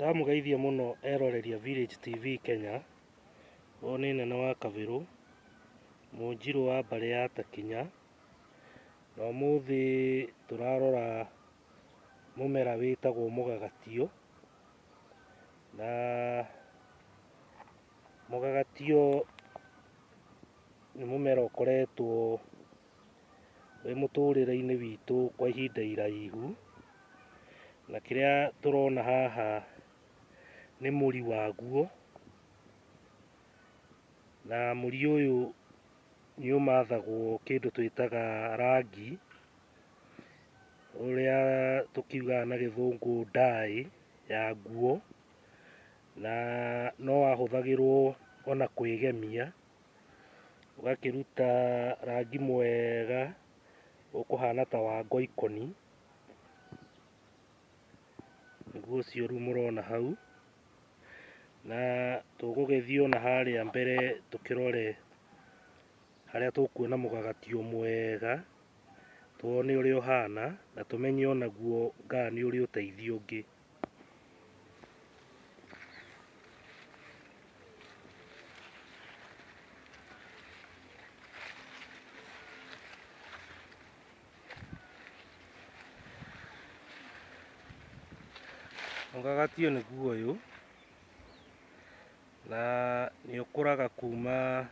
Ndamũgeithia mũno eroreri a Village TV Kenya. Ũyũ nĩ Nene wa Kabirũ, Mũnjirũ wa mbarĩ ya Takinya. Na ũmũthĩ tũrarora mũmera wĩtagwo mũgagatio. Na mũgagatio nĩ mũmera ũkoretwo wĩ mũtũrĩre-inĩ witũ kwa ihinda iraihu. Na kĩrĩa tũrona haha nĩ mũri waguo, na mũri ũyũ nĩ ũmathagwo kĩndũ twĩtaga rangi, ũrĩa tũkiugaga na gĩthũngũ dye ya nguo, na no wahũthagĩrwo ona kwĩgemia, ũgakĩruta rangi mwega ũkũhana ta wa ngoikoni, nĩguo ũcio rĩu mũrona hau. Na tũgũgĩthiĩ ona harĩa mbere tũkĩrore harĩa tũkuona mũgagatio mwega, tuone ũrĩa ũhana na tũmenye onaguo kaa nĩ ũrĩ ũteithio ũngĩ. Mũgagatio nĩguo ũyũ, na nĩ ũkũraga kuma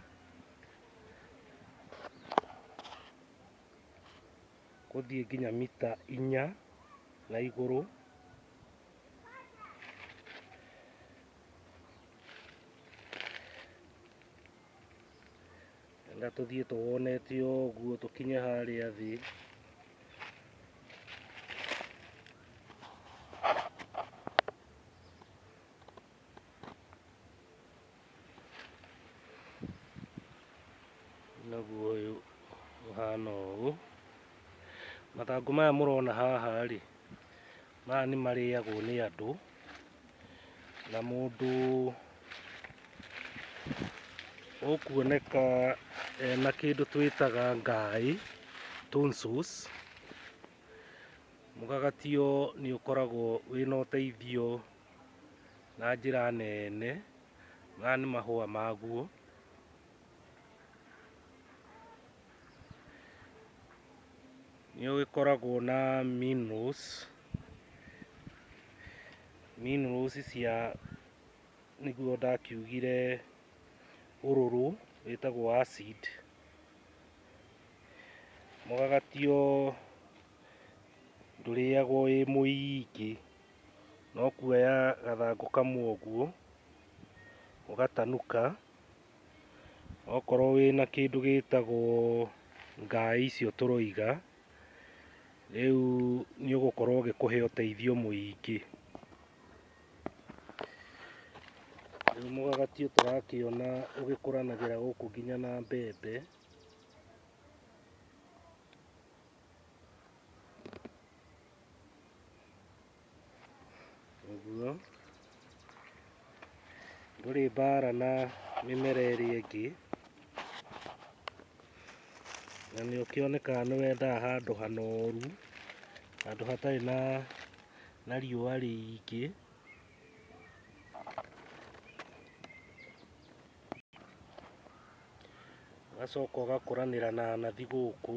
gũthiĩ nginya mita 4 na igũrũ. Na tũthiĩ tuwonete ũguo tũkinye harĩa thĩ. Naguo ũyũ ũhana ũũ. Mathangũ maya mũrona haha rĩ, maya nĩ marĩagwo nĩ andũ, na mũndũ ũkuoneka ena kĩndũ twĩtaga ngaĩ, tonsils. Mũgagatio nĩ ũkoragwo wĩna ũteithio na njĩra nene. Maya nĩ mahũa maguo. Nĩ ũgĩkoragwo na minerals cia, nĩguo ndakiugire, ũrũrũ wĩtagwo acid. Mũgagatio ndũrĩagwo wĩ mũingĩ, no kuoya gathangũ kamwe ũguo ũgatanuka. Okorwo wĩna kĩndũ gĩtagwo ngaĩ icio tũroiga, rĩu nĩ ũgũkorwo ũgĩkũhe ũteithio mũingĩ. Rĩu mũgagatio tũrakĩona ũgĩkũranagĩra gũkũ nginya na mbembe. Ũguo ndũrĩ mbara na mĩmera ĩrĩa ĩngĩ, na nĩ ũkĩonekaga nĩ wendaga handũ hanoru, handũ hatarĩ na riũa rĩingĩ. Ũgacoka ũgakũranĩra na nathi gũkũ.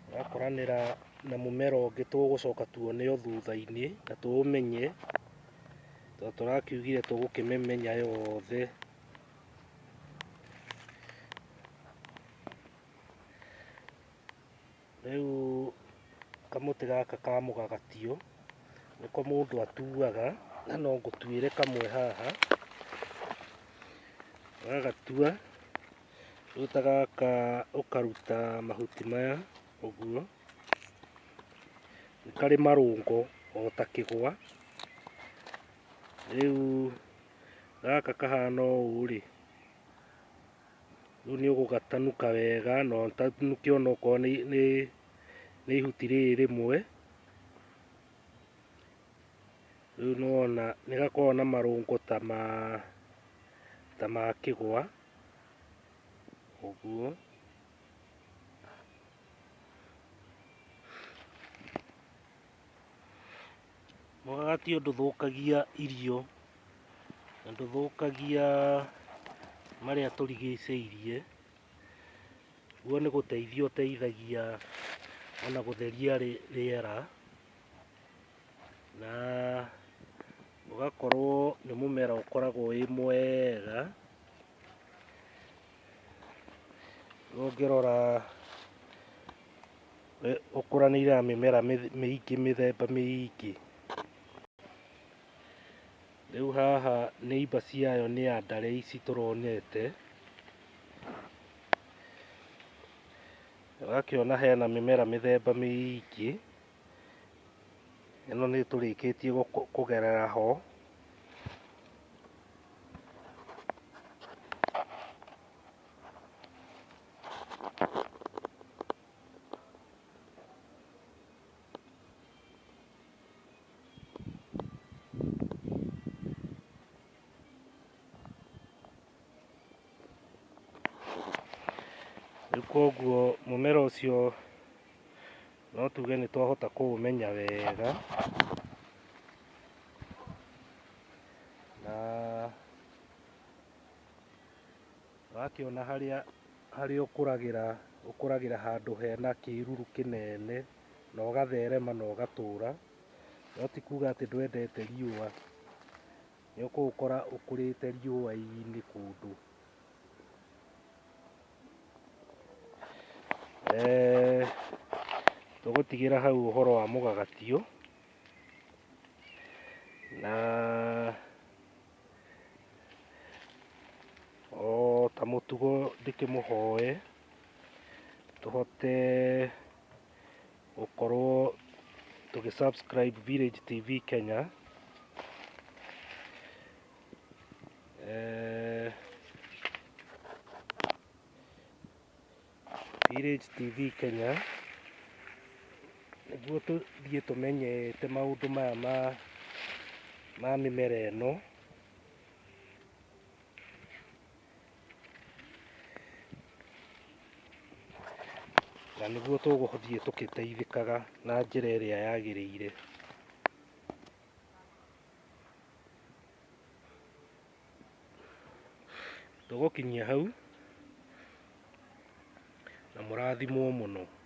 Ũgakũranĩra na mũmera ũngĩ tũgũcoka tuone o thutha-inĩ na tũũmenye, tondũ tũrakiugire tũgũkĩmĩmenya yothe. Rĩu kamũtĩ gaka ka mũgagatio nĩko mũndũ atuaga, na no ngũtuĩre kamwe haha. Wagatua rĩu ta gaka ũkaruta mahuti maya ũguo. Nĩ karĩ marũngo o ta kĩgwa. Rĩu gaka kahana ũũ rĩ, rĩu nĩ ũgũgatanuka wega na ũtanuke onokorwo nĩ ihuti rĩrĩ rĩmwe. Rĩu nĩwona nĩ gakoragwo na marũngo ta ma kĩgwa ũguo. Mũgagati ndũthũkagia irio na ndũthũkagia marĩa tũrigicĩirie, guo nĩ gũteithia ũteithagia ona gũtheria rĩera, na ũgakorwo nĩ mũmera ũkoragwo wĩ mwega. Ũngĩrora ũkũranĩire na mĩmera mĩingĩ mĩthemba mĩingĩ. Rĩu haha neighbour ciayo nĩ andare ici tũronete, ũgakĩona hena mĩmera mĩthemba mĩingĩ, ĩno nĩ tũrĩkĩtie kũgerera ho. Rĩu koguo mũmera ũcio no tuge nĩ twahota kũũmenya wega, na wakĩona harĩa ũkũragĩra handũ hena kĩruru kĩnene na ũgatherema na ũgatũra, no ti kuga atĩ ndwendete riũa, nĩ ũkũũkora ũkũrĩte riũa-inĩ kũndũ. Tũgũtigĩra hau ũhoro wa mũgagatiũ, na o ta mũtugo ndĩkĩmũhoe tũhote gũkorwo tũgĩ subscribe Village TV Kenya. Village TV Kenya nĩguo tũthiĩ tũmenyete maũndũ maya ma mĩmera ĩno, na nĩguo tũgũthiĩ tũgĩteithĩkaga na njĩra ĩrĩa yagĩrĩire. Tũgũkinyia hau na mũrathimwo mũno.